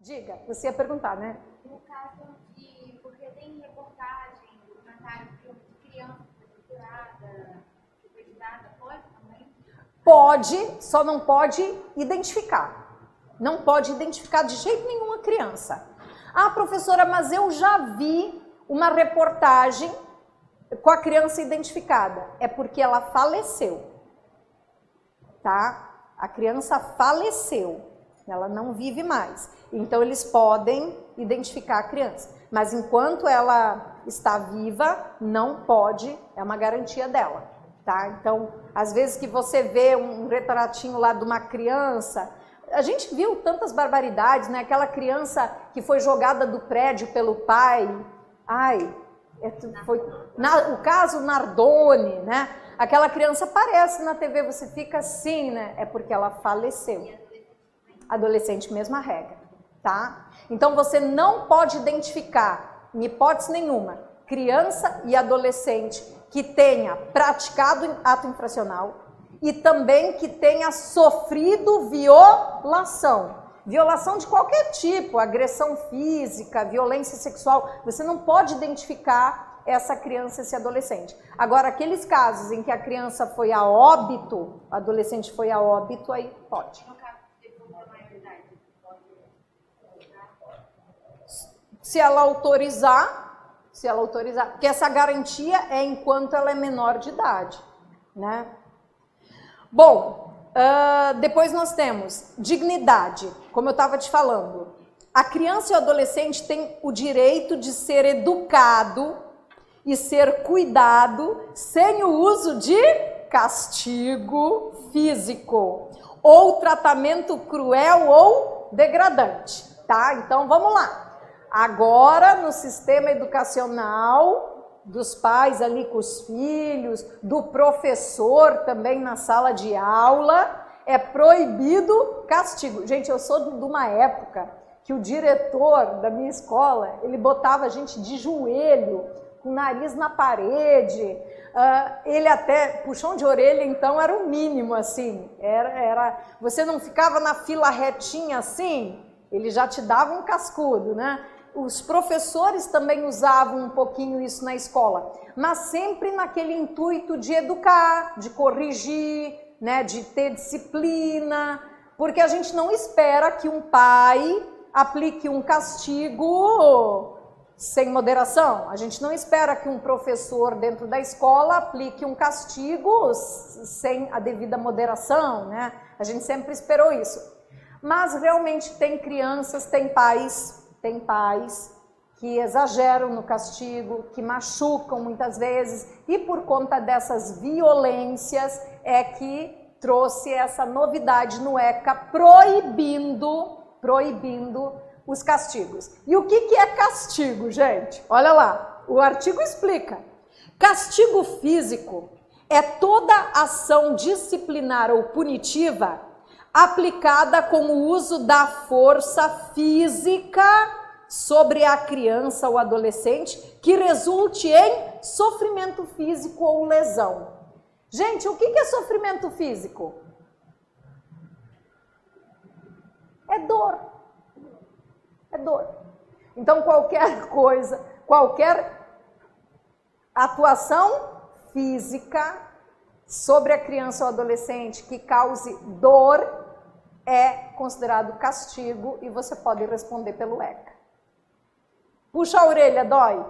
Diga, você ia perguntar, né? No caso de, porque tem reportagem, documentário de criança que foi torturada, que foi tirada, pode também? Pode, só não pode identificar. Não pode identificar de jeito nenhum a criança. Ah, professora, mas eu já vi uma reportagem com a criança identificada. É porque ela faleceu, tá? A criança faleceu, ela não vive mais. Então, eles podem identificar a criança. Mas enquanto ela está viva, não pode, é uma garantia dela, tá? Então, às vezes que você vê um retratinho lá de uma criança, a gente viu tantas barbaridades, né? Aquela criança que foi jogada do prédio pelo pai, foi o caso Nardoni, né? Aquela criança aparece na TV, você fica assim, né? É porque ela faleceu. Adolescente, mesma regra, tá? Então você não pode identificar, em hipótese nenhuma, criança e adolescente que tenha praticado ato infracional e também que tenha sofrido violação. Violação de qualquer tipo, agressão física, violência sexual, você não pode identificar essa criança, esse adolescente. Agora, aqueles casos em que a criança foi a óbito, o adolescente foi a óbito, aí pode. Se ela autorizar, porque essa garantia é enquanto ela é menor de idade, né? Bom, depois nós temos dignidade, como eu estava te falando. A criança e o adolescente têm o direito de ser educado e ser cuidado sem o uso de castigo físico ou tratamento cruel ou degradante, tá? Então vamos lá. Agora, no sistema educacional, dos pais ali com os filhos, do professor também na sala de aula, é proibido castigo. Gente, eu sou de uma época que o diretor da minha escola, ele botava a gente de joelho, com o nariz na parede, ele até, puxão de orelha, então, era o mínimo, assim, você não ficava na fila retinha assim, ele já te dava um cascudo, né? Os professores também usavam um pouquinho isso na escola, mas sempre naquele intuito de educar, de corrigir, né, de ter disciplina, porque a gente não espera que um pai aplique um castigo sem moderação. A gente não espera que um professor dentro da escola aplique um castigo sem a devida moderação, né? A gente sempre esperou isso. Mas realmente tem crianças, tem pais que exageram no castigo, que machucam muitas vezes, e por conta dessas violências é que trouxe essa novidade no ECA, proibindo os castigos. E o que é castigo, gente? Olha lá, o artigo explica. Castigo físico é toda ação disciplinar ou punitiva aplicada com o uso da força física sobre a criança ou adolescente que resulte em sofrimento físico ou lesão. Gente, o que é sofrimento físico? É dor. É dor. Então, qualquer coisa, qualquer atuação física sobre a criança ou adolescente que cause dor é considerado castigo e você pode responder pelo ECA. Puxa a orelha, dói?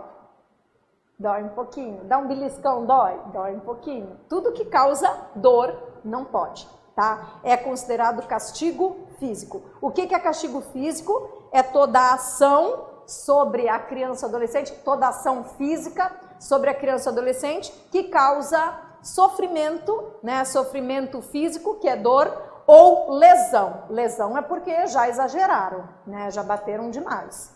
Dói um pouquinho. Dá um beliscão, dói? Dói um pouquinho. Tudo que causa dor não pode, tá? É considerado castigo físico. O que é castigo físico? É toda ação sobre a criança ou adolescente, toda ação física sobre a criança ou adolescente que causa sofrimento, né? Sofrimento físico, que é dor, ou lesão. Lesão é porque já exageraram, né? Já bateram demais.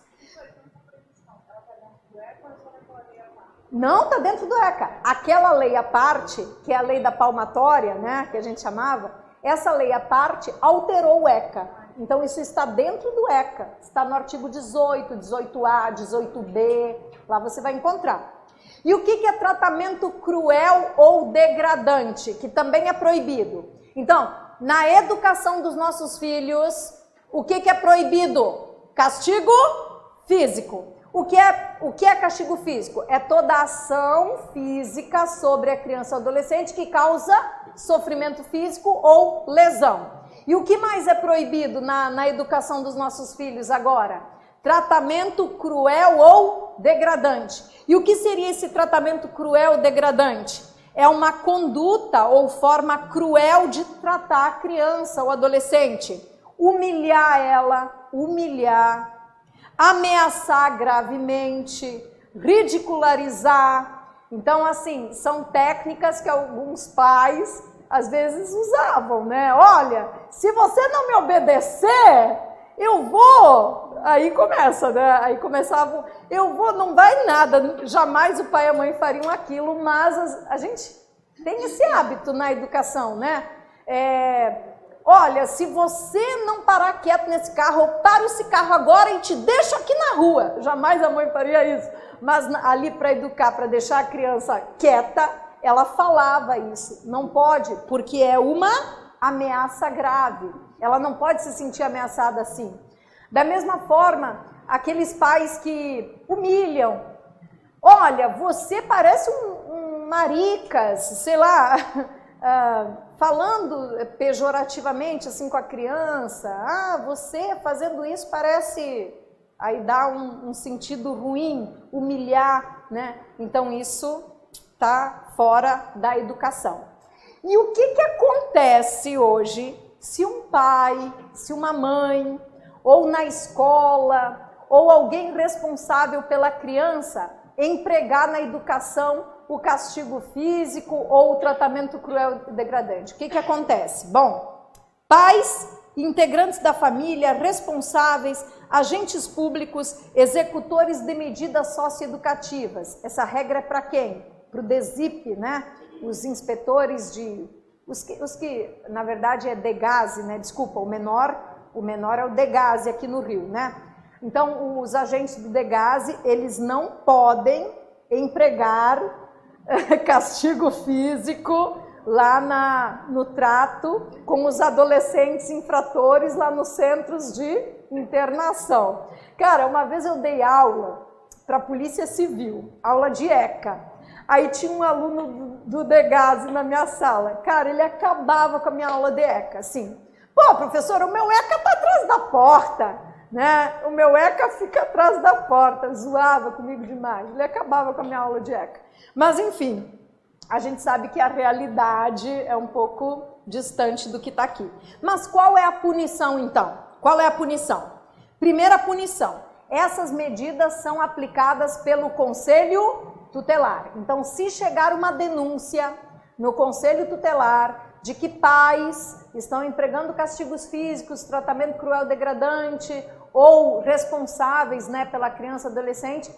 Não está dentro do ECA. Aquela lei à parte, que é a lei da palmatória, né? Que a gente chamava, essa lei à parte alterou o ECA. Então isso está dentro do ECA. Está no artigo 18, 18A, 18B, lá você vai encontrar. E o que é tratamento cruel ou degradante, que também é proibido? Então, na educação dos nossos filhos, o que é proibido? Castigo físico. O que é castigo físico? É toda ação física sobre a criança ou adolescente que causa sofrimento físico ou lesão. E o que mais é proibido na educação dos nossos filhos agora? Tratamento cruel ou degradante. E o que seria esse tratamento cruel ou degradante? É uma conduta ou forma cruel de tratar a criança ou adolescente. Humilhar ela, ameaçar gravemente, ridicularizar. Então, assim, são técnicas que alguns pais às vezes usavam, né? Olha, se você não me obedecer, eu vou... Aí começa, né? Aí começavam, eu vou, não vai nada, jamais o pai e a mãe fariam aquilo, mas a gente tem esse hábito na educação, né? Olha, se você não parar quieto nesse carro, eu paro esse carro agora e te deixo aqui na rua. Jamais a mãe faria isso. Mas ali para educar, para deixar a criança quieta, ela falava isso. Não pode, porque é uma ameaça grave. Ela não pode se sentir ameaçada assim. Da mesma forma, aqueles pais que humilham. Olha, você parece um maricas, sei lá... falando pejorativamente assim com a criança, você fazendo isso parece, aí dá um sentido ruim, humilhar, né? Então isso está fora da educação. E o que acontece hoje se um pai, se uma mãe, ou na escola, ou alguém responsável pela criança empregar na educação o castigo físico ou o tratamento cruel e degradante? O que acontece? Bom, pais, integrantes da família, responsáveis, agentes públicos, executores de medidas socioeducativas. Essa regra é para quem? Para o DESIP, né? Os inspetores de... Os que na verdade é DEGASE, né? Desculpa, o menor é o DEGASE aqui no Rio, né? Então, os agentes do DEGASE, eles não podem empregar castigo físico lá no trato com os adolescentes infratores lá nos centros de internação. Cara, uma vez eu dei aula para a Polícia Civil, aula de ECA. Aí tinha um aluno do DEGASE na minha sala. Cara, ele acabava com a minha aula de ECA, assim. Pô, professora, o meu ECA tá atrás da porta, né? O meu ECA fica atrás da porta. Zoava comigo demais. Ele acabava com a minha aula de ECA. Mas, enfim, a gente sabe que a realidade é um pouco distante do que está aqui. Mas qual é a punição, então? Qual é a punição? Primeira punição. Essas medidas são aplicadas pelo Conselho Tutelar. Então, se chegar uma denúncia no Conselho Tutelar de que pais estão empregando castigos físicos, tratamento cruel degradante ou responsáveis, né, pela criança adolescente,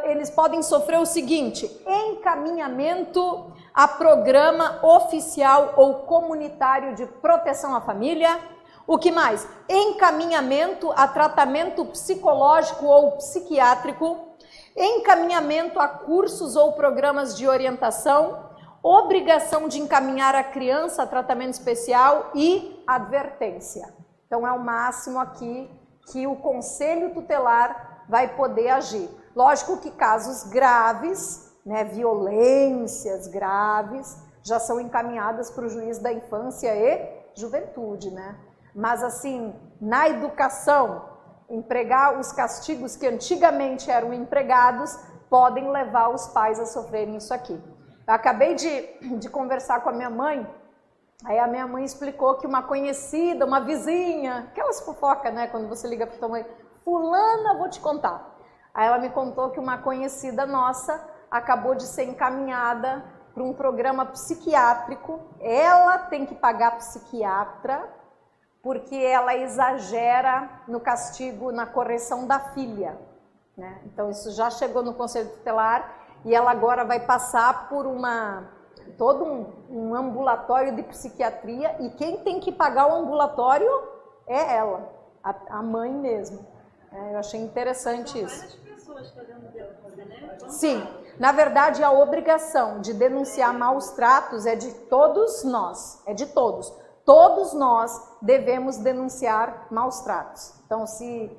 eles podem sofrer o seguinte: encaminhamento a programa oficial ou comunitário de proteção à família. O que mais? Encaminhamento a tratamento psicológico ou psiquiátrico, encaminhamento a cursos ou programas de orientação, obrigação de encaminhar a criança a tratamento especial e advertência. Então é o máximo aqui que o Conselho Tutelar vai poder agir. Lógico que casos graves, né, violências graves, já são encaminhadas para o juiz da infância e juventude, né? Mas assim, na educação, empregar os castigos que antigamente eram empregados podem levar os pais a sofrerem isso aqui. Eu acabei de conversar com a minha mãe, aí a minha mãe explicou que uma conhecida, uma vizinha, aquelas fofocas, né, quando você liga para tua mãe, fulana, vou te contar. Aí ela me contou que uma conhecida nossa acabou de ser encaminhada para um programa psiquiátrico. Ela tem que pagar psiquiatra porque ela exagera no castigo, na correção da filha, né? Então isso já chegou no Conselho Tutelar e ela agora vai passar por todo um ambulatório de psiquiatria, e quem tem que pagar o ambulatório é ela, a mãe mesmo. Eu achei interessante isso. pessoas fazendo fazer, né? Sim, na verdade a obrigação de denunciar maus tratos é de todos nós, é de todos. Todos nós devemos denunciar maus tratos. Então, se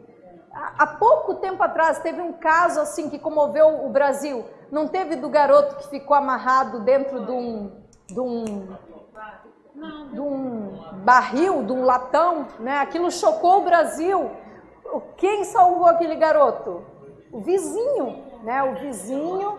há pouco tempo atrás teve um caso assim que comoveu o Brasil, não teve do garoto que ficou amarrado dentro de um barril, de um latão, né? Aquilo chocou o Brasil. Quem salvou aquele garoto? O vizinho, né? O vizinho.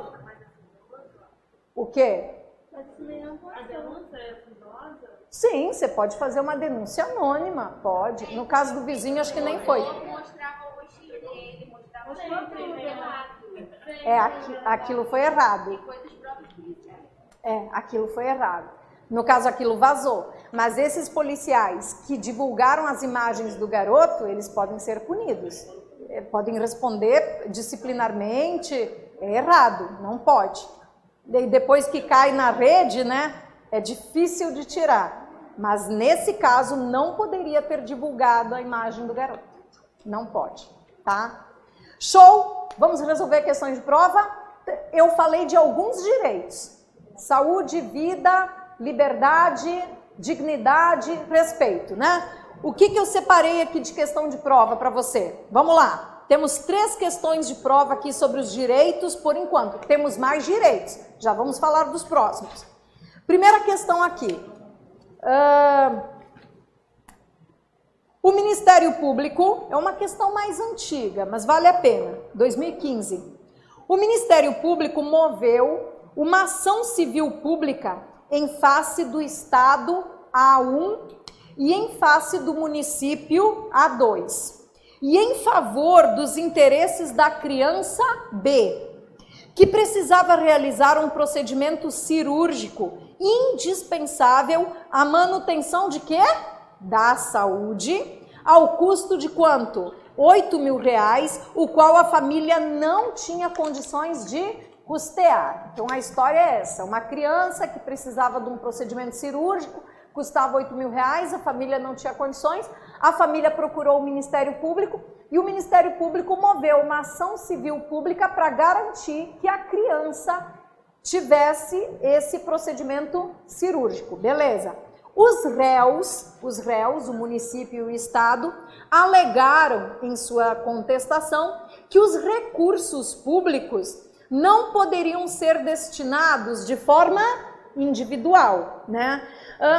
O quê? A denúncia é sigilosa? Sim, você pode fazer uma denúncia anônima, pode. No caso do vizinho, acho que nem foi. Mostrava o rostinho dele, mostrava o tudo errado. Aquilo foi errado. E foi dos próprios policiais. Aquilo foi errado. No caso, aquilo vazou. Mas esses policiais que divulgaram as imagens do garoto, eles podem ser punidos. Podem responder disciplinarmente, é errado, não pode. E depois que cai na rede, né, é difícil de tirar. Mas nesse caso, não poderia ter divulgado a imagem do garoto. Não pode, tá? Show! Vamos resolver questões de prova? Eu falei de alguns direitos. Saúde, vida, liberdade, dignidade, respeito, né? O que eu separei aqui de questão de prova para você? Vamos lá. Temos 3 questões de prova aqui sobre os direitos, por enquanto. Temos mais direitos. Já vamos falar dos próximos. Primeira questão aqui. O Ministério Público, é uma questão mais antiga, mas vale a pena, 2015. O Ministério Público moveu uma ação civil pública em face do Estado A1 e em face do município A2, e em favor dos interesses da criança B, que precisava realizar um procedimento cirúrgico indispensável à manutenção de quê? Da saúde, ao custo de quanto? R$8.000, o qual a família não tinha condições de custear. Então a história é essa, uma criança que precisava de um procedimento cirúrgico, custava R$8.000, a família não tinha condições, a família procurou o Ministério Público e o Ministério Público moveu uma ação civil pública para garantir que a criança tivesse esse procedimento cirúrgico, beleza? Os réus, o município e o Estado, alegaram em sua contestação que os recursos públicos não poderiam ser destinados de forma individual, né?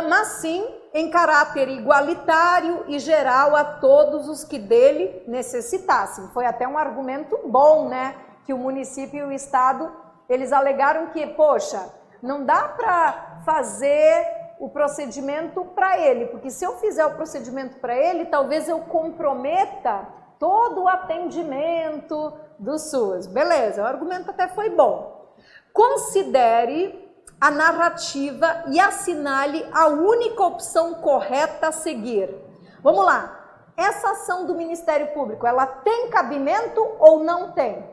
Mas sim em caráter igualitário e geral a todos os que dele necessitassem. Foi até um argumento bom, né? Que o município e o Estado, eles alegaram que, poxa, não dá para fazer o procedimento para ele, porque se eu fizer o procedimento para ele, talvez eu comprometa todo o atendimento do SUS. Beleza, o argumento até foi bom. Considere a narrativa e assinale a única opção correta a seguir. Vamos lá. Essa ação do Ministério Público, ela tem cabimento ou não tem?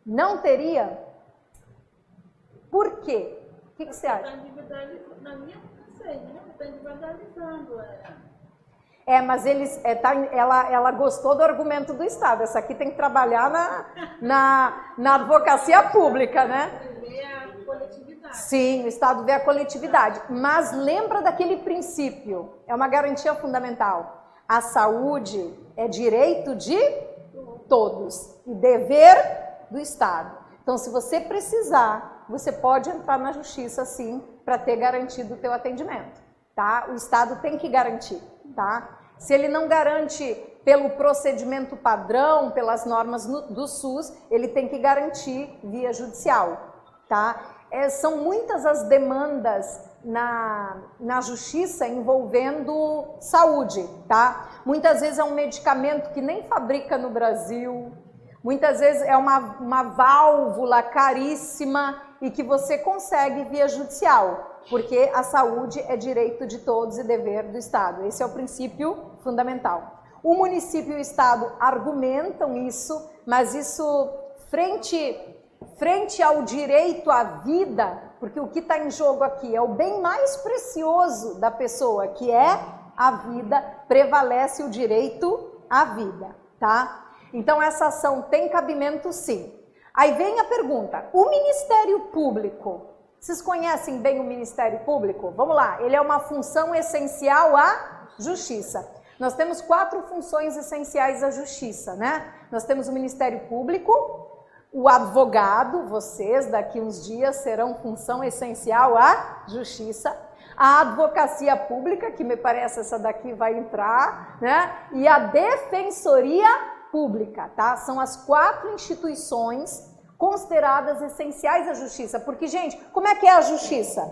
Não teria? Por quê? O que você acha? Na minha não sei, né? Está individualizando. Mas ela gostou do argumento do Estado. Essa aqui tem que trabalhar na advocacia pública, né? Vê a coletividade. Sim, o Estado vê a coletividade. Mas lembra daquele princípio, é uma garantia fundamental. A saúde é direito de todos e dever do Estado. Então, se você precisar, você pode entrar na justiça, sim, para ter garantido o teu atendimento, tá? O Estado tem que garantir, tá? Se ele não garante pelo procedimento padrão, pelas normas do SUS, ele tem que garantir via judicial, tá? São muitas as demandas na justiça envolvendo saúde, tá? Muitas vezes é um medicamento que nem fabrica no Brasil, muitas vezes é uma válvula caríssima e que você consegue via judicial, porque a saúde é direito de todos e dever do Estado. Esse é o princípio fundamental. O município e o Estado argumentam isso, mas isso frente ao direito à vida, porque o que está em jogo aqui é o bem mais precioso da pessoa, que é a vida, prevalece o direito à vida, tá? Então essa ação tem cabimento sim. Aí vem a pergunta, o Ministério Público, vocês conhecem bem o Ministério Público? Vamos lá, ele é uma função essencial à justiça. Nós temos 4 funções essenciais à justiça, né? Nós temos o Ministério Público, o advogado, vocês daqui uns dias serão função essencial à justiça, a advocacia pública, que me parece essa daqui vai entrar, né? E a defensoria pública, tá? São as 4 instituições consideradas essenciais à justiça, porque, gente, como é que é a justiça?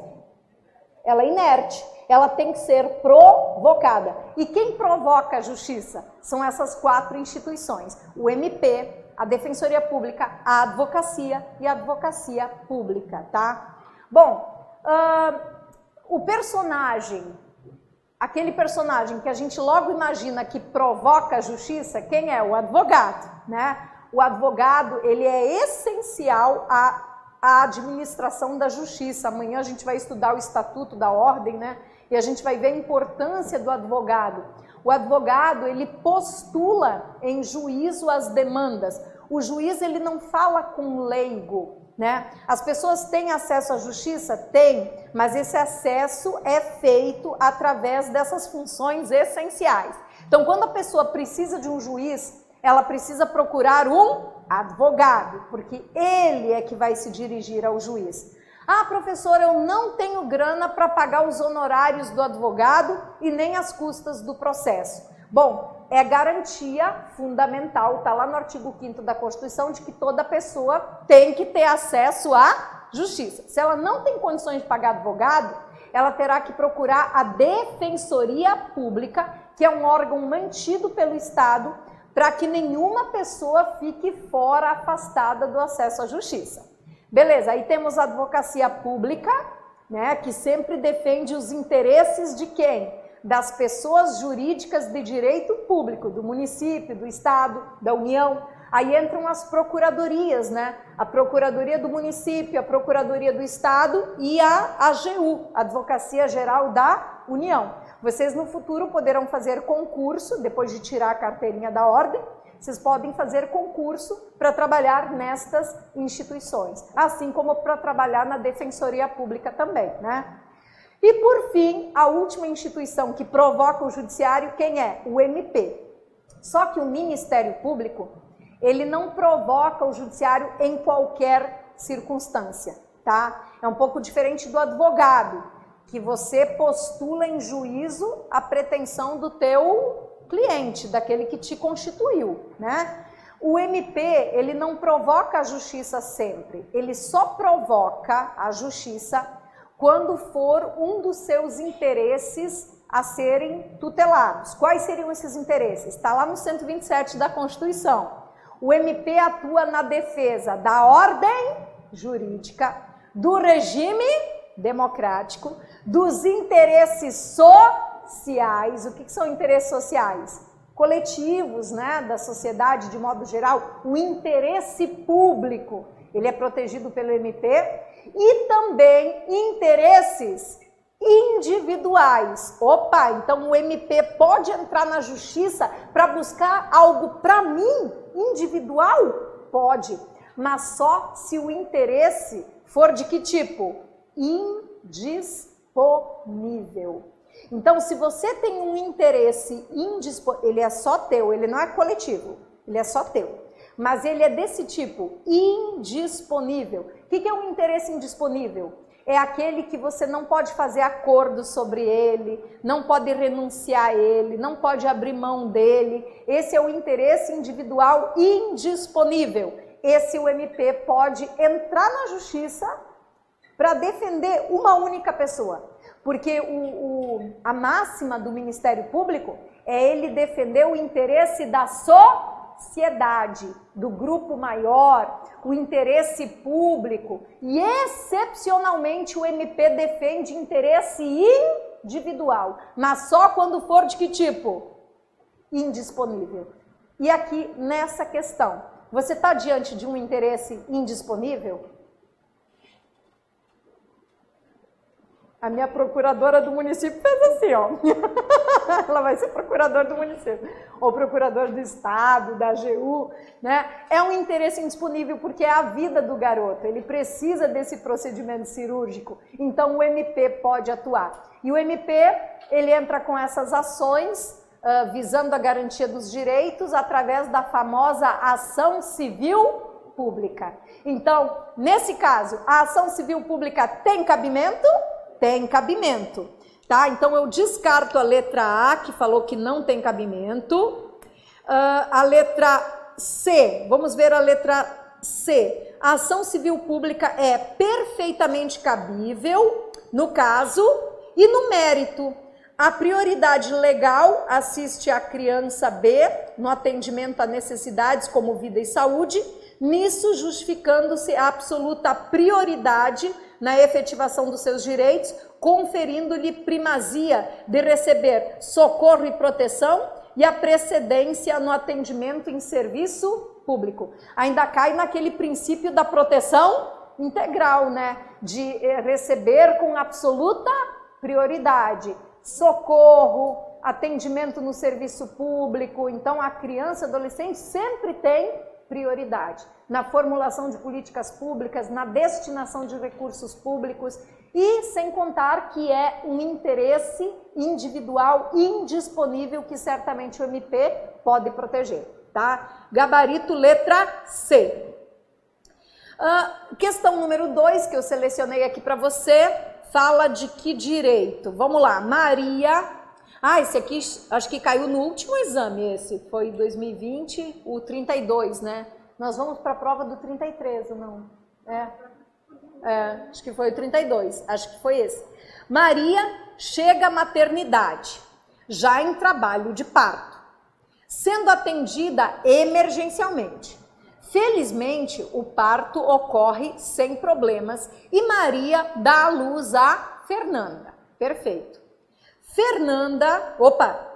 Ela é inerte, ela tem que ser provocada. E quem provoca a justiça? São essas 4 instituições, o MP, a Defensoria Pública, a Advocacia e a Advocacia Pública, tá? Bom, o personagem, aquele personagem que a gente logo imagina que provoca a justiça, quem é? O advogado, né? O advogado, ele é essencial à administração da justiça. Amanhã a gente vai estudar o Estatuto da Ordem, né? E a gente vai ver a importância do advogado. O advogado, ele postula em juízo as demandas. O juiz, ele não fala com leigo, né? As pessoas têm acesso à justiça? Tem, mas esse acesso é feito através dessas funções essenciais. Então, quando a pessoa precisa de um juiz, ela precisa procurar um advogado, porque ele é que vai se dirigir ao juiz. Ah, professora, eu não tenho grana para pagar os honorários do advogado e nem as custas do processo. Bom, é garantia fundamental, está lá no artigo 5º da Constituição, de que toda pessoa tem que ter acesso à justiça. Se ela não tem condições de pagar advogado, ela terá que procurar a Defensoria Pública, que é um órgão mantido pelo Estado, para que nenhuma pessoa fique fora, afastada do acesso à justiça. Beleza, aí temos a advocacia pública, né, que sempre defende os interesses de quem? Das pessoas jurídicas de direito público, do município, do estado, da União. Aí entram as procuradorias, né? A Procuradoria do Município, a Procuradoria do Estado e a AGU, Advocacia Geral da União. Vocês no futuro poderão fazer concurso, depois de tirar a carteirinha da ordem, vocês podem fazer concurso para trabalhar nestas instituições, assim como para trabalhar na Defensoria Pública também, né? E por fim, a última instituição que provoca o judiciário, quem é? O MP. Só que o Ministério Público, ele não provoca o judiciário em qualquer circunstância, tá? É um pouco diferente do advogado, que você postula em juízo a pretensão do teu cliente, daquele que te constituiu, né? O MP, ele não provoca a justiça sempre, ele só provoca a justiça quando for um dos seus interesses a serem tutelados. Quais seriam esses interesses? Está lá no 127 da Constituição. O MP atua na defesa da ordem jurídica, do regime democrático, dos interesses sociais. O que são interesses sociais? Coletivos, né, da sociedade de modo geral. O interesse público, ele é protegido pelo MP, e também interesses individuais. Opa, então o MP pode entrar na justiça para buscar algo para mim, individual? Pode, mas só se o interesse for de que tipo? Indisponível. Então, se você tem um interesse indisponível, ele é só teu, ele não é coletivo, ele é só teu. Mas ele é desse tipo, indisponível. O que é um interesse indisponível? É aquele que você não pode fazer acordo sobre ele, não pode renunciar a ele, não pode abrir mão dele. Esse é o interesse individual indisponível. Esse o MP pode entrar na justiça para defender uma única pessoa. Porque a máxima do Ministério Público é ele defender o interesse da sociedade, do grupo maior, o interesse público, e excepcionalmente o MP defende interesse individual, mas só quando for de que tipo? Indisponível. E aqui nessa questão, você está diante de um interesse indisponível? A minha procuradora do município fez assim, ó. Ela vai ser procuradora do município. Ou procurador do estado, da AGU, né? É um interesse indisponível porque é a vida do garoto. Ele precisa desse procedimento cirúrgico. Então o MP pode atuar. E o MP, ele entra com essas ações visando a garantia dos direitos através da famosa ação civil pública. Então, nesse caso, a ação civil pública tem cabimento? Tem cabimento, tá? Então eu descarto a letra A, que falou que não tem cabimento. A letra C, vamos ver a letra C. A ação civil pública é perfeitamente cabível no caso e no mérito. A prioridade legal assiste a criança B no atendimento a necessidades como vida e saúde, nisso justificando-se a absoluta prioridade na efetivação dos seus direitos, conferindo-lhe primazia de receber socorro e proteção e a precedência no atendimento em serviço público. Ainda cai naquele princípio da proteção integral, né? De receber com absoluta prioridade, socorro, atendimento no serviço público. Então a criança e adolescente sempre tem prioridade na formulação de políticas públicas, na destinação de recursos públicos e sem contar que é um interesse individual indisponível que certamente o MP pode proteger, tá? Gabarito letra C. Questão número 2 que eu selecionei aqui para você, fala de que direito? Vamos lá, Maria... esse aqui acho que caiu no último exame, esse foi 2020, o 32, né? Nós vamos para a prova do 33, ou não? Acho que foi o 32, acho que foi esse. Maria chega à maternidade, já em trabalho de parto, sendo atendida emergencialmente. Felizmente, o parto ocorre sem problemas e Maria dá à luz a Fernanda. Perfeito. Fernanda,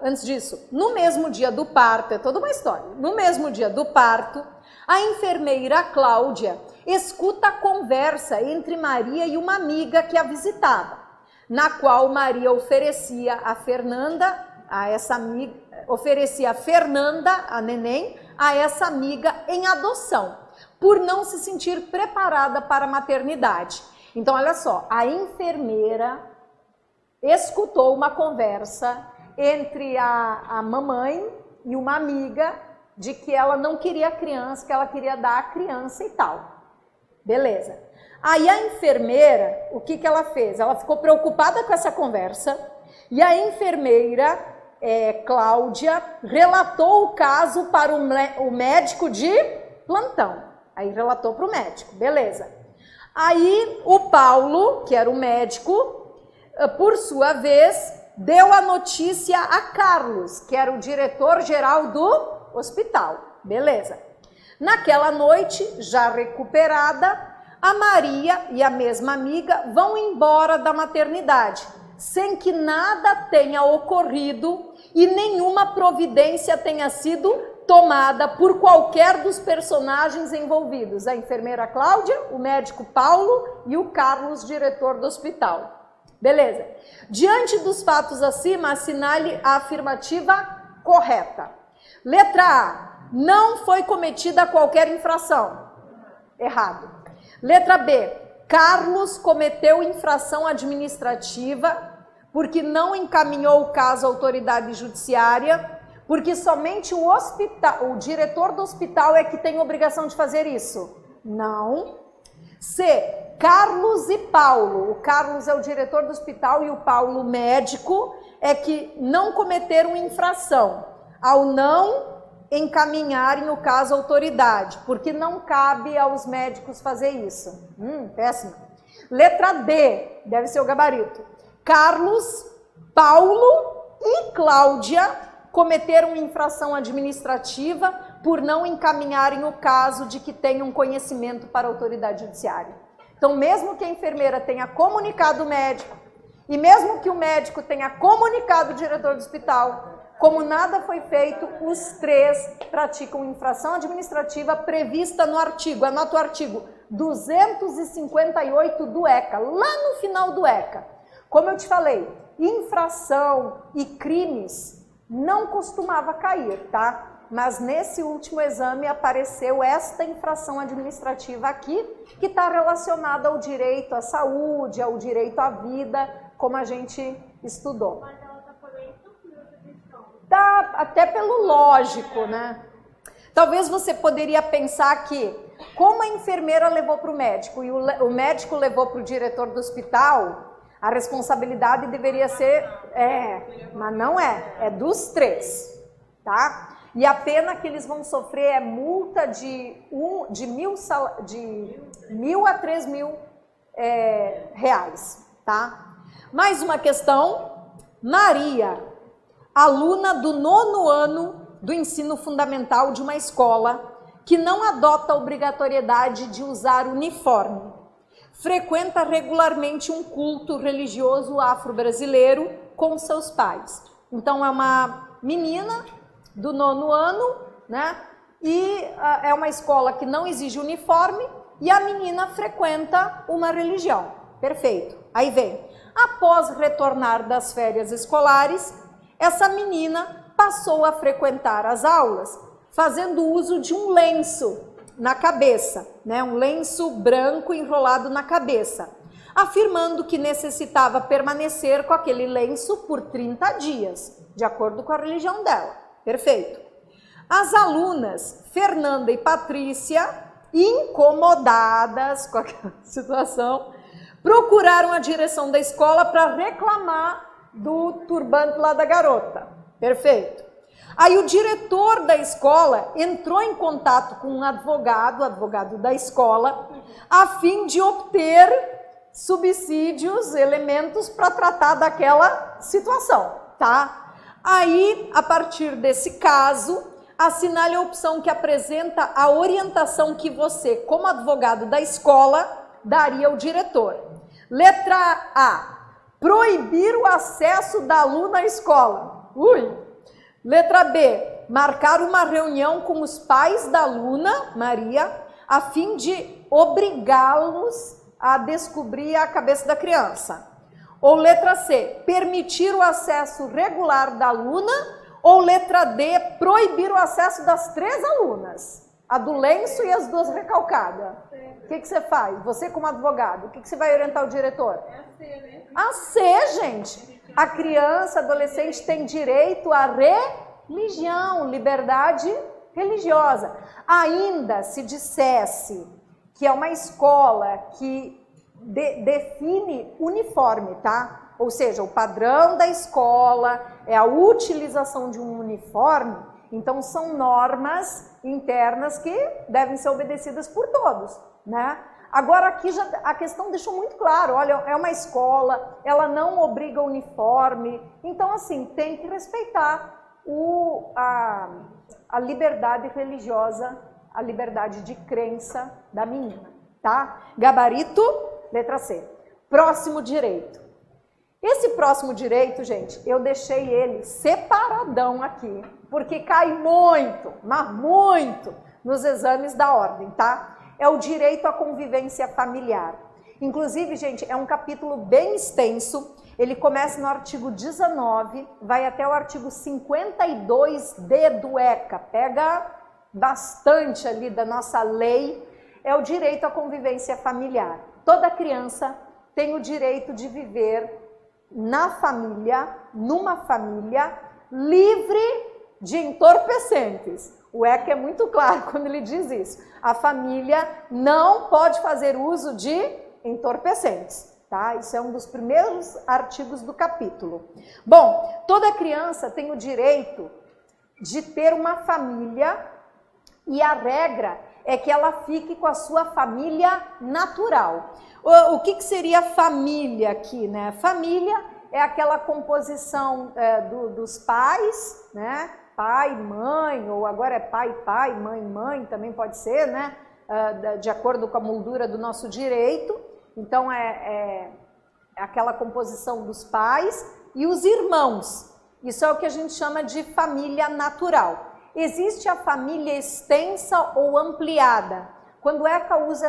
antes disso, no mesmo dia do parto, é toda uma história, no mesmo dia do parto, a enfermeira Cláudia escuta a conversa entre Maria e uma amiga que a visitava, na qual Maria oferecia a Fernanda, a neném, a essa amiga em adoção, por não se sentir preparada para a maternidade. Então, olha só, a enfermeira escutou uma conversa entre a mamãe e uma amiga de que ela não queria criança, que ela queria dar a criança e tal. Beleza. Aí a enfermeira, o que ela fez? Ela ficou preocupada com essa conversa e a enfermeira, Cláudia, relatou o caso para o médico de plantão. Aí relatou para o médico, beleza. Aí o Paulo, que era o médico, por sua vez, deu a notícia a Carlos, que era o diretor-geral do hospital. Beleza. Naquela noite, já recuperada, a Maria e a mesma amiga vão embora da maternidade, sem que nada tenha ocorrido e nenhuma providência tenha sido tomada por qualquer dos personagens envolvidos, a enfermeira Cláudia, o médico Paulo e o Carlos, diretor do hospital. Beleza. Diante dos fatos acima, assinale a afirmativa correta. Letra A. Não foi cometida qualquer infração. Errado. Letra B. Carlos cometeu infração administrativa porque não encaminhou o caso à autoridade judiciária, porque somente o diretor do hospital é que tem obrigação de fazer isso. Não. C. Carlos e Paulo, o Carlos é o diretor do hospital e o Paulo, o médico, é que não cometeram infração ao não encaminharem o caso à autoridade, porque não cabe aos médicos fazer isso. Péssimo. Letra D, deve ser o gabarito. Carlos, Paulo e Cláudia cometeram infração administrativa por não encaminharem o caso de que tenham conhecimento para a autoridade judiciária. Então, mesmo que a enfermeira tenha comunicado o médico, e mesmo que o médico tenha comunicado o diretor do hospital, como nada foi feito, os três praticam infração administrativa prevista no artigo, anota o artigo 258 do ECA, lá no final do ECA. Como eu te falei, infração e crimes não costumava cair, tá? Mas nesse último exame apareceu esta infração administrativa aqui, que está relacionada ao direito à saúde, ao direito à vida, como a gente estudou. Mas ela tá falando essa questão. Tá, até pelo lógico, né? Talvez você poderia pensar que, como a enfermeira levou para o médico e o médico levou para o diretor do hospital, a responsabilidade deveria ser... mas não é dos três, tá? E a pena que eles vão sofrer é multa de 1.000 a 3.000 reais, tá? Mais uma questão. Maria, aluna do 9º ano do ensino fundamental de uma escola que não adota a obrigatoriedade de usar uniforme, frequenta regularmente um culto religioso afro-brasileiro com seus pais. Então é uma menina do 9º ano, né? E é uma escola que não exige uniforme e a menina frequenta uma religião. Perfeito. Aí vem. Após retornar das férias escolares, essa menina passou a frequentar as aulas fazendo uso de um lenço na cabeça, né? Um lenço branco enrolado na cabeça, afirmando que necessitava permanecer com aquele lenço por 30 dias, de acordo com a religião dela. Perfeito. As alunas Fernanda e Patrícia, incomodadas com aquela situação, procuraram a direção da escola para reclamar do turbante lá da garota. Perfeito. Aí o diretor da escola entrou em contato com um advogado da escola, a fim de obter subsídios, elementos para tratar daquela situação, tá? Aí, a partir desse caso, assinale a opção que apresenta a orientação que você, como advogado da escola, daria ao diretor. Letra A, proibir o acesso da aluna à escola. Letra B, marcar uma reunião com os pais da aluna, Maria, a fim de obrigá-los a descobrir a cabeça da criança. Ou letra C, permitir o acesso regular da aluna. Ou letra D, proibir o acesso das 3 alunas, a do lenço e as 2 recalcadas. O que você faz? Você como advogado, o que você vai orientar o diretor? É a C, né? A C, gente. A criança, adolescente tem direito à religião, liberdade religiosa. Ainda se dissesse que é uma escola que define uniforme, tá? Ou seja, o padrão da escola é a utilização de um uniforme, então são normas internas que devem ser obedecidas por todos, né? Agora aqui já a questão deixou muito claro, olha, é uma escola, ela não obriga o uniforme, então assim, tem que respeitar a liberdade religiosa, a liberdade de crença da menina, tá? Gabarito, letra C. Próximo direito. Esse próximo direito, gente, eu deixei ele separadão aqui, porque cai muito, mas muito, nos exames da ordem, tá? É o direito à convivência familiar. Inclusive, gente, é um capítulo bem extenso, ele começa no artigo 19, vai até o artigo 52D do ECA, pega bastante ali da nossa lei, é o direito à convivência familiar. Toda criança tem o direito de viver na família, numa família, livre de entorpecentes. O ECA é muito claro quando ele diz isso. A família não pode fazer uso de entorpecentes, tá? Isso é um dos primeiros artigos do capítulo. Bom, toda criança tem o direito de ter uma família e a regra é que ela fique com a sua família natural. O que seria família aqui, né? Família é aquela composição dos pais, né? Pai, mãe, ou agora é pai, mãe, mãe, também pode ser, né? De acordo com a moldura do nosso direito. Então, é aquela composição dos pais e os irmãos. Isso é o que a gente chama de família natural. Existe a família extensa ou ampliada. Quando ECA usa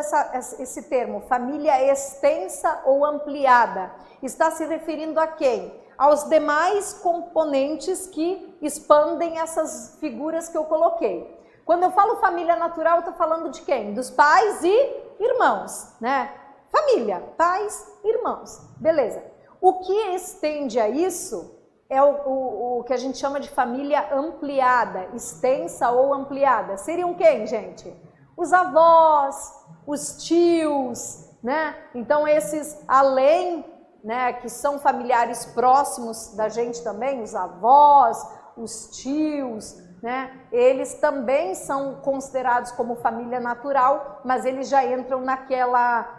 esse termo, família extensa ou ampliada, está se referindo a quem? Aos demais componentes que expandem essas figuras que eu coloquei. Quando eu falo família natural, eu estou falando de quem? Dos pais e irmãos, né? Família, pais, irmãos, beleza. O que estende a isso é o que a gente chama de família ampliada, extensa ou ampliada. Seriam quem, gente? Os avós, os tios, né? Então esses além, né, que são familiares próximos da gente também, os avós, os tios, né? Eles também são considerados como família natural, mas eles já entram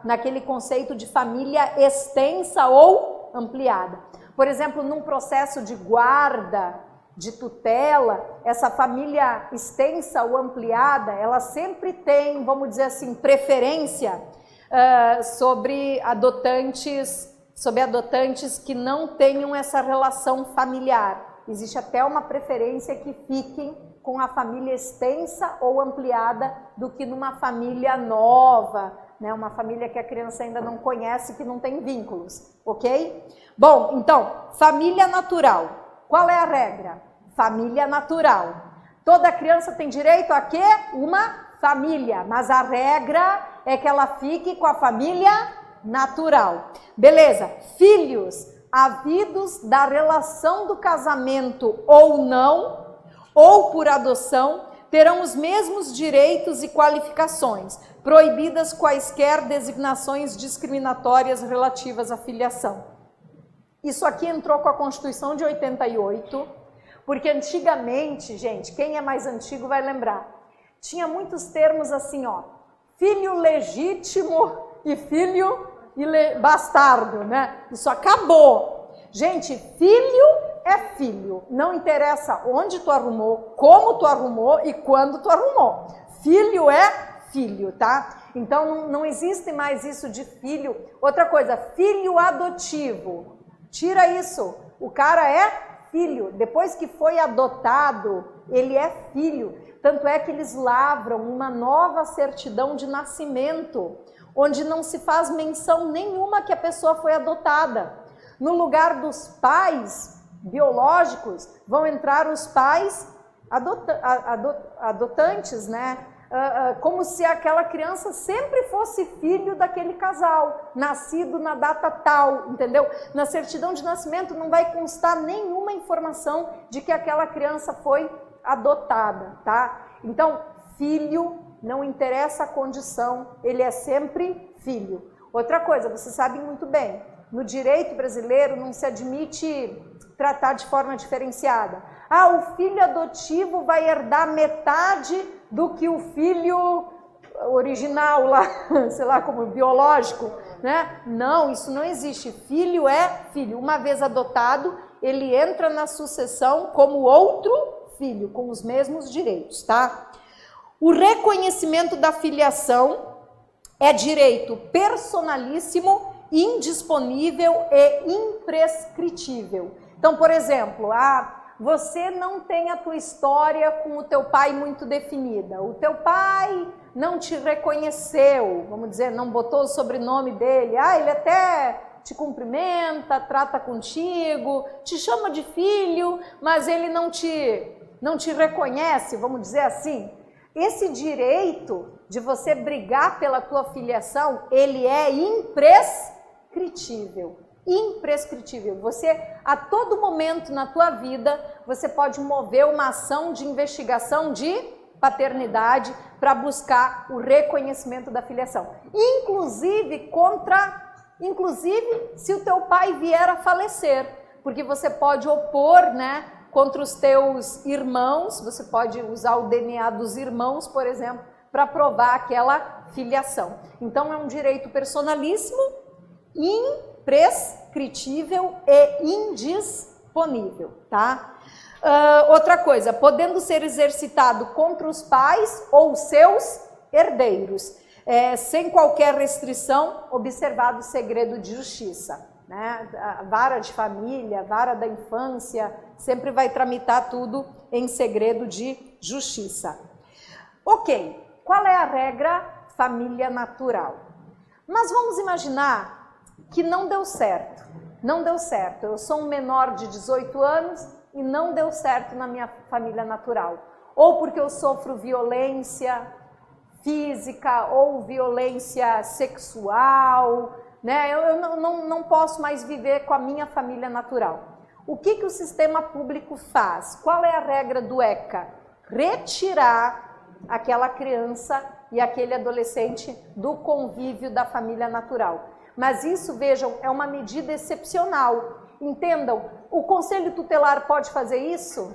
naquele conceito de família extensa ou ampliada. Por exemplo, num processo de guarda, de tutela, essa família extensa ou ampliada, ela sempre tem, vamos dizer assim, preferência sobre adotantes que não tenham essa relação familiar. Existe até uma preferência que fiquem com a família extensa ou ampliada do que numa família nova, né? Uma família que a criança ainda não conhece, que não tem vínculos, ok? Bom, então, família natural. Qual é a regra? Família natural. Toda criança tem direito a quê? Uma família, mas a regra é que ela fique com a família natural. Beleza, filhos havidos da relação do casamento ou não, ou por adoção, terão os mesmos direitos e qualificações, proibidas quaisquer designações discriminatórias relativas à filiação. Isso aqui entrou com a Constituição de 88, porque antigamente, gente, quem é mais antigo vai lembrar, tinha muitos termos assim, ó, filho legítimo e filho bastardo, né? Isso acabou. Gente, filho é filho. Não interessa onde tu arrumou, como tu arrumou e quando tu arrumou. Filho é filho, tá? Então não existe mais isso de filho. Outra coisa, filho adotivo. Tira isso. O cara é filho. Depois que foi adotado, ele é filho. Tanto é que eles lavram uma nova certidão de nascimento, onde não se faz menção nenhuma que a pessoa foi adotada. No lugar dos pais biológicos, vão entrar os pais adotantes, né? Como se aquela criança sempre fosse filho daquele casal, nascido na data tal, entendeu? Na certidão de nascimento não vai constar nenhuma informação de que aquela criança foi adotada, tá? Então, filho, não interessa a condição, ele é sempre filho. Outra coisa, vocês sabem muito bem, no direito brasileiro não se admite tratar de forma diferenciada. Ah, o filho adotivo vai herdar metade do que o filho original lá, sei lá, como biológico, né? Não, isso não existe. Filho é filho. Uma vez adotado, ele entra na sucessão como outro filho, com os mesmos direitos, tá? O reconhecimento da filiação é direito personalíssimo, indisponível e imprescritível. Então, por exemplo, você não tem a tua história com o teu pai muito definida. O teu pai não te reconheceu, vamos dizer, não botou o sobrenome dele. Ele até te cumprimenta, trata contigo, te chama de filho, mas ele não te reconhece, vamos dizer assim. Esse direito de você brigar pela tua filiação, ele é imprescritível. Imprescritível. Você, a todo momento na tua vida, você pode mover uma ação de investigação de paternidade para buscar o reconhecimento da filiação. Inclusive se o teu pai vier a falecer, porque você pode opor, né, contra os teus irmãos, você pode usar o DNA dos irmãos, por exemplo, para provar aquela filiação. Então é um direito personalíssimo, imprescritível e indisponível, tá? Outra coisa, podendo ser exercitado contra os pais ou seus herdeiros, sem qualquer restrição, observado o segredo de justiça, né? A vara de família, vara da infância, sempre vai tramitar tudo em segredo de justiça. Ok, qual é a regra família natural. Mas vamos imaginar que não deu certo. Não deu certo. Eu sou um menor de 18 anos e não deu certo na minha família natural. Ou porque eu sofro violência física ou violência sexual, né? Eu não posso mais viver com a minha família natural. O que o sistema público faz? Qual é a regra do ECA? Retirar aquela criança e aquele adolescente do convívio da família natural. Mas isso, vejam, é uma medida excepcional. Entendam, o Conselho Tutelar pode fazer isso?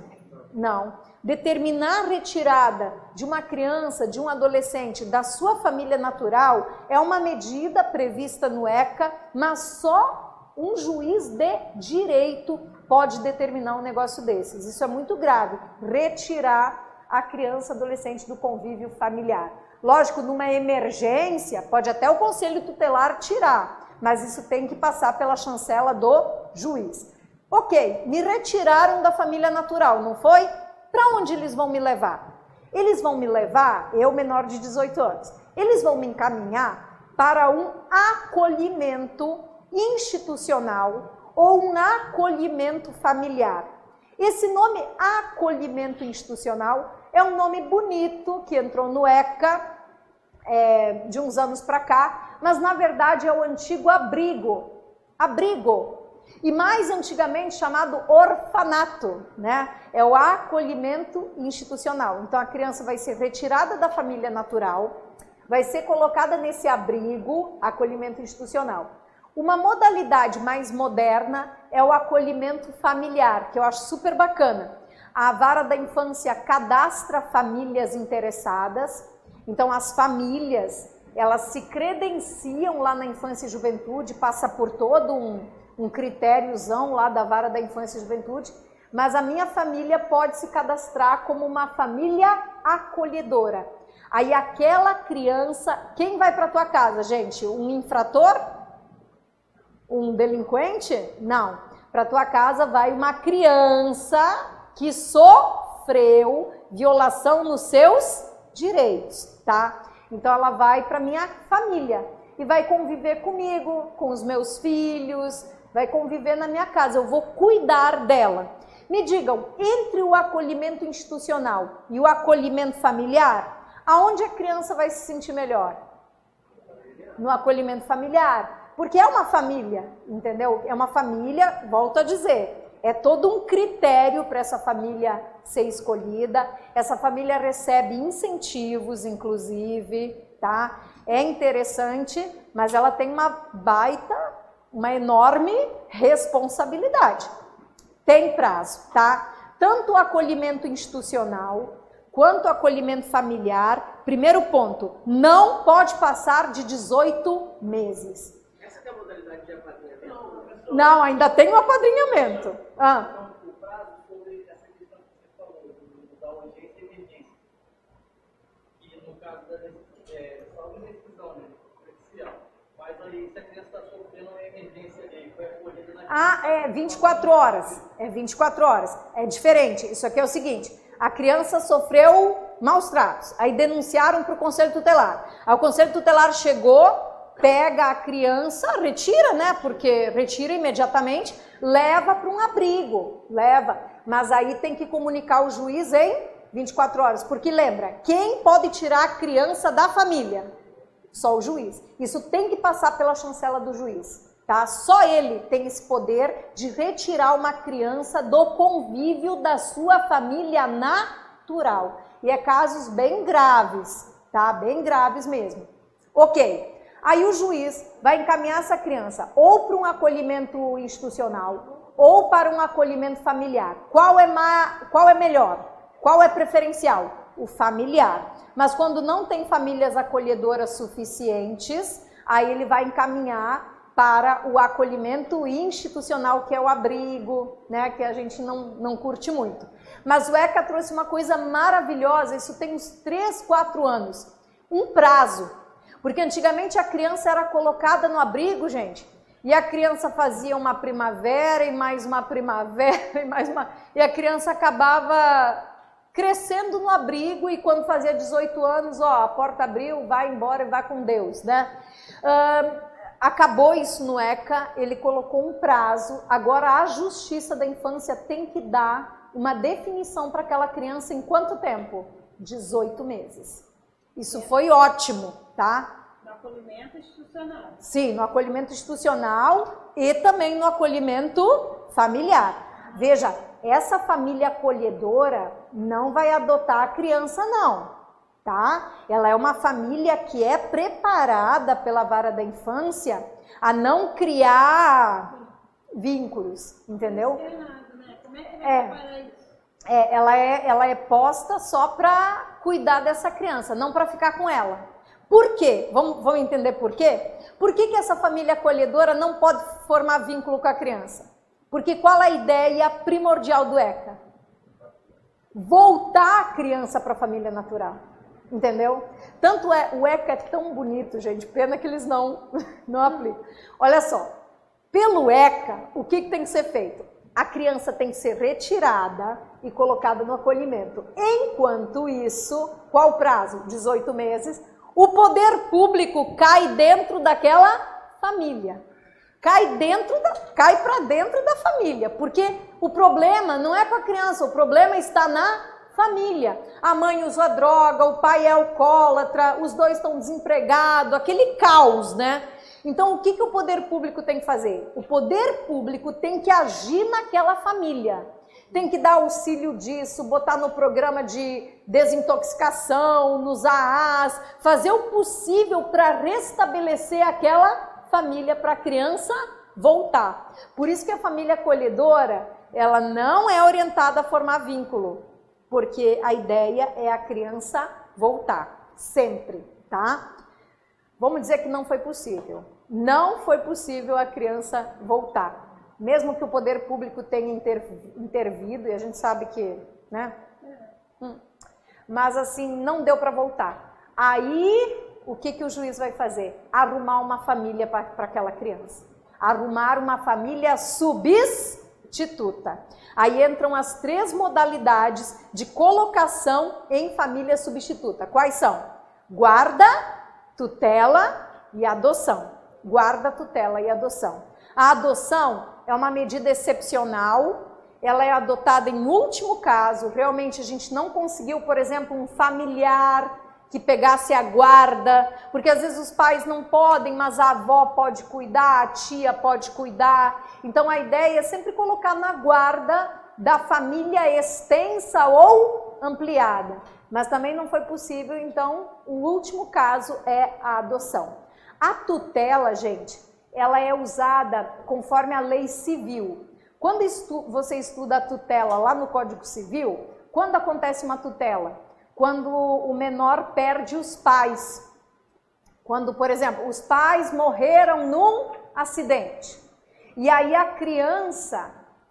Não. Determinar a retirada de uma criança, de um adolescente da sua família natural é uma medida prevista no ECA, mas só um juiz de direito pode determinar um negócio desses. Isso é muito grave, retirar a criança, adolescente do convívio familiar. Lógico, numa emergência, pode até o Conselho Tutelar tirar, mas isso tem que passar pela chancela do juiz. Ok, me retiraram da família natural, não foi? Para onde eles vão me levar? Eles vão me levar, eu menor de 18 anos, eles vão me encaminhar para um acolhimento institucional ou um acolhimento familiar. Esse nome acolhimento institucional é um nome bonito que entrou no ECA de uns anos para cá, mas na verdade é o antigo abrigo. E mais antigamente chamado orfanato, né? É o acolhimento institucional. Então a criança vai ser retirada da família natural, vai ser colocada nesse abrigo, acolhimento institucional. Uma modalidade mais moderna é o acolhimento familiar, que eu acho super bacana. A Vara da Infância cadastra famílias interessadas, então as famílias, elas se credenciam lá na Infância e Juventude, passa por todo um critériozão lá da Vara da Infância e Juventude, mas a minha família pode se cadastrar como uma família acolhedora. Aí aquela criança, quem vai para a tua casa, gente? Um infrator? Um delinquente? Não. Para a tua casa vai uma criança que sofreu violação nos seus direitos, tá? Então ela vai para minha família e vai conviver comigo, com os meus filhos, vai conviver na minha casa, eu vou cuidar dela. Me digam, entre o acolhimento institucional e o acolhimento familiar, aonde a criança vai se sentir melhor? No acolhimento familiar, porque é uma família, entendeu? É uma família, volto a dizer, é todo um critério para essa família ser escolhida, essa família recebe incentivos, inclusive, tá? É interessante, mas ela tem uma enorme responsabilidade. Tem prazo, tá? Tanto o acolhimento institucional quanto o acolhimento familiar, primeiro ponto, não pode passar de 18 meses. Essa é a modalidade de apadrinhamento? Não, ainda tem o apadrinhamento. Então, o prazo sobre essa questão que você falou, da urgência e emergência. E no caso da salvo e rescisão, né? Judicial. Mas aí, se a criança está sofrendo uma emergência ali, foi acolhida na... 24 horas. É 24 horas. É diferente. Isso aqui é o seguinte, a criança sofreu maus tratos, aí denunciaram para o Conselho Tutelar. Aí o Conselho Tutelar chegou, pega a criança, retira, né? Porque retira imediatamente, leva para um abrigo, leva. Mas aí tem que comunicar o juiz em 24 horas. Porque lembra, quem pode tirar a criança da família? Só o juiz. Isso tem que passar pela chancela do juiz. Tá? Só ele tem esse poder de retirar uma criança do convívio da sua família natural. E é casos bem graves, tá? Bem graves mesmo. Ok. Aí o juiz vai encaminhar essa criança ou para um acolhimento institucional ou para um acolhimento familiar. Qual é melhor? Qual é preferencial? O familiar. Mas quando não tem famílias acolhedoras suficientes, aí ele vai encaminhar para o acolhimento institucional, que é o abrigo, né, que a gente não curte muito. Mas o ECA trouxe uma coisa maravilhosa, isso tem uns 3, 4 anos, um prazo. Porque antigamente a criança era colocada no abrigo, gente, e a criança fazia uma primavera e mais uma primavera e mais uma... E a criança acabava crescendo no abrigo e quando fazia 18 anos, ó, a porta abriu, vai embora e vai com Deus, né? Acabou isso no ECA, ele colocou um prazo, agora a Justiça da Infância tem que dar uma definição para aquela criança em quanto tempo? 18 meses. Isso foi ótimo, tá? No acolhimento institucional. Sim, no acolhimento institucional e também no acolhimento familiar. Veja, essa família acolhedora não vai adotar a criança não. Tá? Ela é uma família que é preparada pela vara da infância a não criar vínculos, entendeu? Como é que vai preparar isso? Ela é posta só para cuidar dessa criança, não para ficar com ela. Por quê? Vamos entender por quê? Por que essa família acolhedora não pode formar vínculo com a criança? Porque qual é a ideia primordial do ECA? Voltar a criança para a família natural. Entendeu? Tanto o ECA é tão bonito, gente, pena que eles não aplicam. Olha só, pelo ECA, o que tem que ser feito? A criança tem que ser retirada e colocada no acolhimento. Enquanto isso, qual o prazo? 18 meses. O poder público cai dentro daquela família. Cai para dentro da família, porque o problema não é com a criança, o problema está na família. A mãe usa droga, o pai é alcoólatra, os dois estão desempregados, aquele caos, né? Então, o que o poder público tem que fazer? O poder público tem que agir naquela família. Tem que dar auxílio disso, botar no programa de desintoxicação, nos AAs, fazer o possível para restabelecer aquela família para a criança voltar. Por isso que a família acolhedora, ela não é orientada a formar vínculo. Porque a ideia é a criança voltar, sempre, tá? Vamos dizer que não foi possível. Não foi possível a criança voltar. Mesmo que o poder público tenha intervido, e a gente sabe que, né? Mas assim, não deu para voltar. Aí, o que o juiz vai fazer? Arrumar uma família para aquela criança. Arrumar uma família substituta. Aí entram as 3 modalidades de colocação em família substituta. Quais são? Guarda, tutela e adoção. Guarda, tutela e adoção. A adoção é uma medida excepcional, ela é adotada em último caso, realmente a gente não conseguiu, por exemplo, um familiar que pegasse a guarda, porque às vezes os pais não podem, mas a avó pode cuidar, a tia pode cuidar. Então a ideia é sempre colocar na guarda da família extensa ou ampliada. Mas também não foi possível, então o último caso é a adoção. A tutela, gente, ela é usada conforme a lei civil. Quando você estuda a tutela lá no Código Civil, quando acontece uma tutela? Quando o menor perde os pais. Quando, por exemplo, os pais morreram num acidente. E aí a criança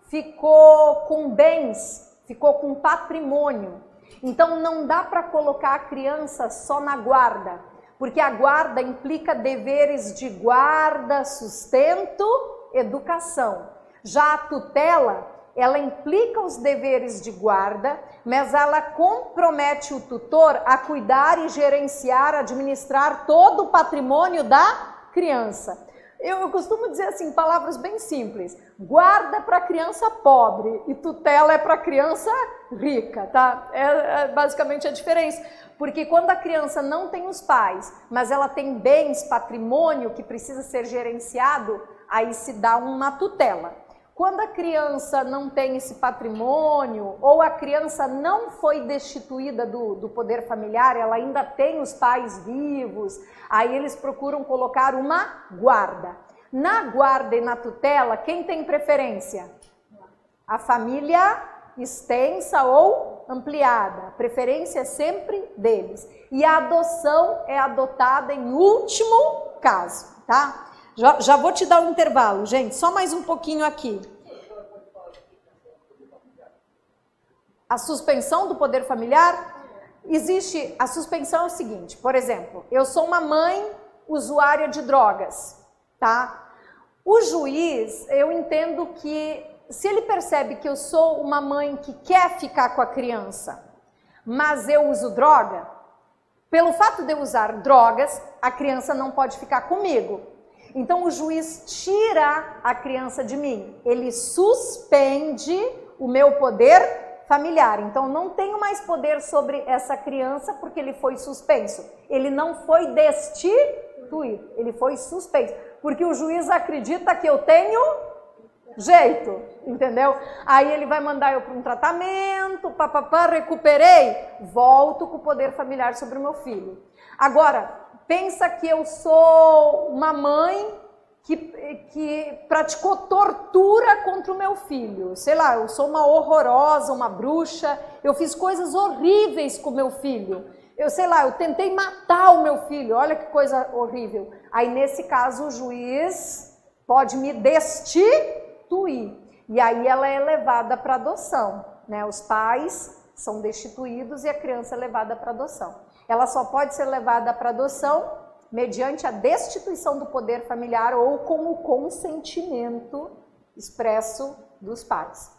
ficou com bens, ficou com patrimônio. Então não dá para colocar a criança só na guarda, porque a guarda implica deveres de guarda, sustento, educação. Já a tutela, ela implica os deveres de guarda, mas ela compromete o tutor a cuidar e gerenciar, administrar todo o patrimônio da criança. Eu costumo dizer assim, palavras bem simples, guarda para criança pobre e tutela é para criança rica, tá? É basicamente a diferença, porque quando a criança não tem os pais, mas ela tem bens, patrimônio que precisa ser gerenciado, aí se dá uma tutela. Quando a criança não tem esse patrimônio, ou a criança não foi destituída do poder familiar, ela ainda tem os pais vivos, aí eles procuram colocar uma guarda. Na guarda e na tutela, quem tem preferência? A família extensa ou ampliada. A preferência é sempre deles. E a adoção é adotada em último caso, tá? Já vou te dar um intervalo, gente, só mais um pouquinho aqui. A suspensão do poder familiar, existe, a suspensão é o seguinte, por exemplo, eu sou uma mãe usuária de drogas, tá? O juiz, eu entendo que se ele percebe que eu sou uma mãe que quer ficar com a criança, mas eu uso droga, pelo fato de eu usar drogas, a criança não pode ficar comigo. Então o juiz tira a criança de mim, ele suspende o meu poder familiar. Então não tenho mais poder sobre essa criança porque ele foi suspenso. Ele não foi destituído, ele foi suspenso. Porque o juiz acredita que eu tenho jeito, entendeu? Aí ele vai mandar eu para um tratamento, recuperei, volto com o poder familiar sobre o meu filho. Agora, pensa que eu sou uma mãe que praticou tortura contra o meu filho. Sei lá, eu sou uma horrorosa, uma bruxa, eu fiz coisas horríveis com o meu filho. Eu sei lá, eu tentei matar o meu filho, olha que coisa horrível. Aí nesse caso o juiz pode me destituir. E aí ela é levada para adoção, né? Os pais são destituídos e a criança é levada para adoção. Ela só pode ser levada para adoção mediante a destituição do poder familiar ou com o consentimento expresso dos pais.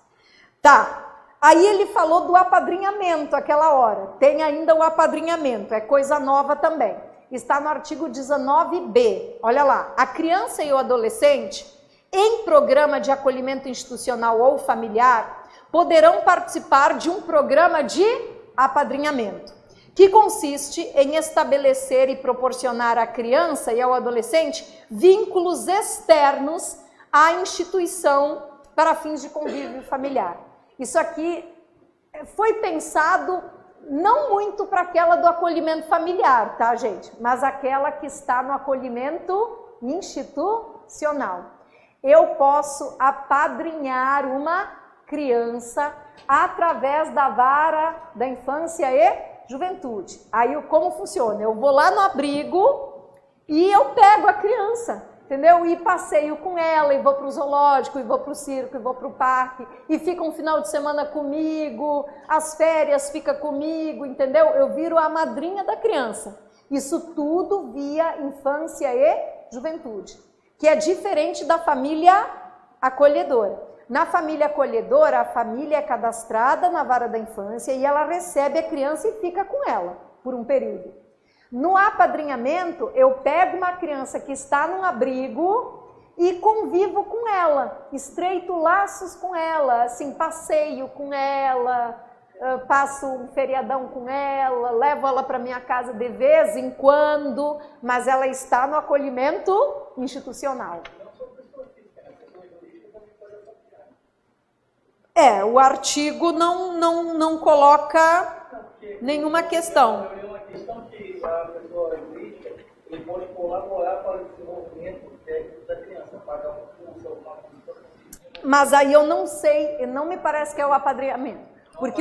Tá, aí ele falou do apadrinhamento aquela hora. Tem ainda o apadrinhamento, é coisa nova também. Está no artigo 19b. Olha lá, a criança e o adolescente, em programa de acolhimento institucional ou familiar, poderão participar de um programa de apadrinhamento, que consiste em estabelecer e proporcionar à criança e ao adolescente vínculos externos à instituição para fins de convívio familiar. Isso aqui foi pensado não muito para aquela do acolhimento familiar, tá, gente? Mas aquela que está no acolhimento institucional. Eu posso apadrinhar uma criança através da vara da infância e juventude. Aí como funciona? Eu vou lá no abrigo e eu pego a criança, entendeu? E passeio com ela, e vou para o zoológico, e vou para o circo, e vou para o parque, e fica um final de semana comigo, as férias fica comigo, entendeu? Eu viro a madrinha da criança. Isso tudo via infância e juventude, que é diferente da família acolhedora. Na família acolhedora, a família é cadastrada na vara da infância e ela recebe a criança e fica com ela por um período. No apadrinhamento, eu pego uma criança que está num abrigo e convivo com ela, estreito laços com ela, assim, passeio com ela, passo um feriadão com ela, levo ela para minha casa de vez em quando, mas ela está no acolhimento institucional. O artigo não coloca nenhuma questão. É uma questão que a pessoa jurídica ele pode colaborar para o desenvolvimento técnico da criança, pagar um curso, alguma coisa. Mas aí eu não sei, não me parece que é o apadrinhamento. Porque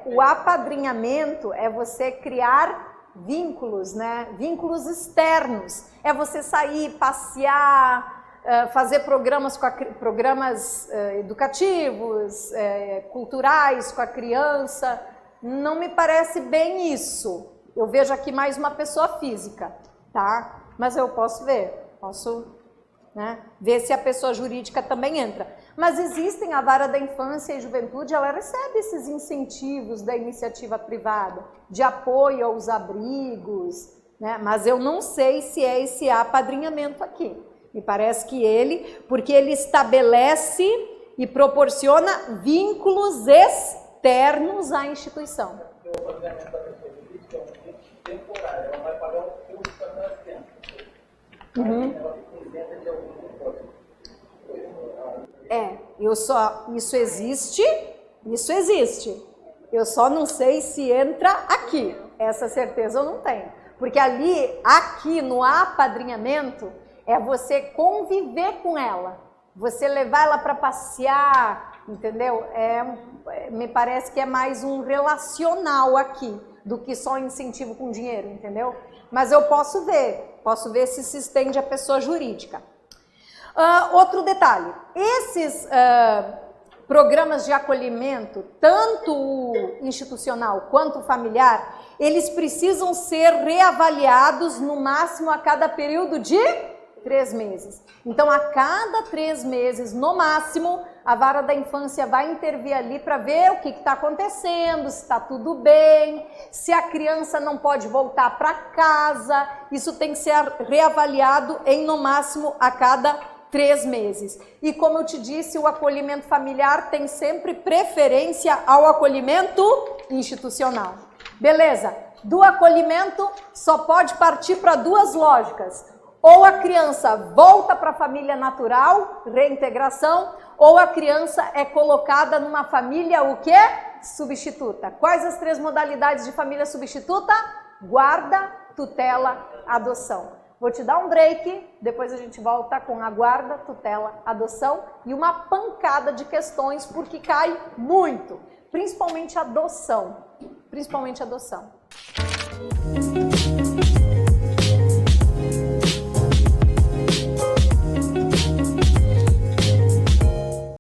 o apadrinhamento é você criar vínculos, né? Vínculos externos. É você sair, passear, fazer programas educativos, culturais com a criança. Não me parece bem isso. Eu vejo aqui mais uma pessoa física, tá? Mas eu posso ver, ver se a pessoa jurídica também entra. Mas existem a vara da infância e juventude, ela recebe esses incentivos da iniciativa privada, de apoio aos abrigos, né? Mas eu não sei se é esse apadrinhamento aqui. Me parece que porque ele estabelece e proporciona vínculos externos à instituição. O apadrinhamento da pessoa jurídica é um vínculo temporário, ela vai pagar um curso para aquela criança. Ela fica isenta de algum imposto. Isso existe. Eu só não sei se entra aqui. Essa certeza eu não tenho. Porque aqui no apadrinhamento, é você conviver com ela, você levar ela para passear, entendeu? Me parece que é mais um relacional aqui, do que só incentivo com dinheiro, entendeu? Mas eu posso ver se se estende à pessoa jurídica. Outro detalhe, esses programas de acolhimento, tanto o institucional quanto o familiar, eles precisam ser reavaliados no máximo a cada período de 3 meses. Então, a cada 3 meses, no máximo, a vara da infância vai intervir ali para ver o que está acontecendo, se está tudo bem, se a criança não pode voltar para casa. Isso tem que ser reavaliado em, no máximo, a cada 3 meses. E como eu te disse, o acolhimento familiar tem sempre preferência ao acolhimento institucional. Beleza? Do acolhimento só pode partir para 2 lógicas. Ou a criança volta para a família natural, reintegração, ou a criança é colocada numa família o quê? Substituta. Quais as 3 modalidades de família substituta? Guarda, tutela, adoção. Vou te dar um break, depois a gente volta com a guarda, tutela, adoção e uma pancada de questões, porque cai muito, principalmente adoção. Principalmente adoção.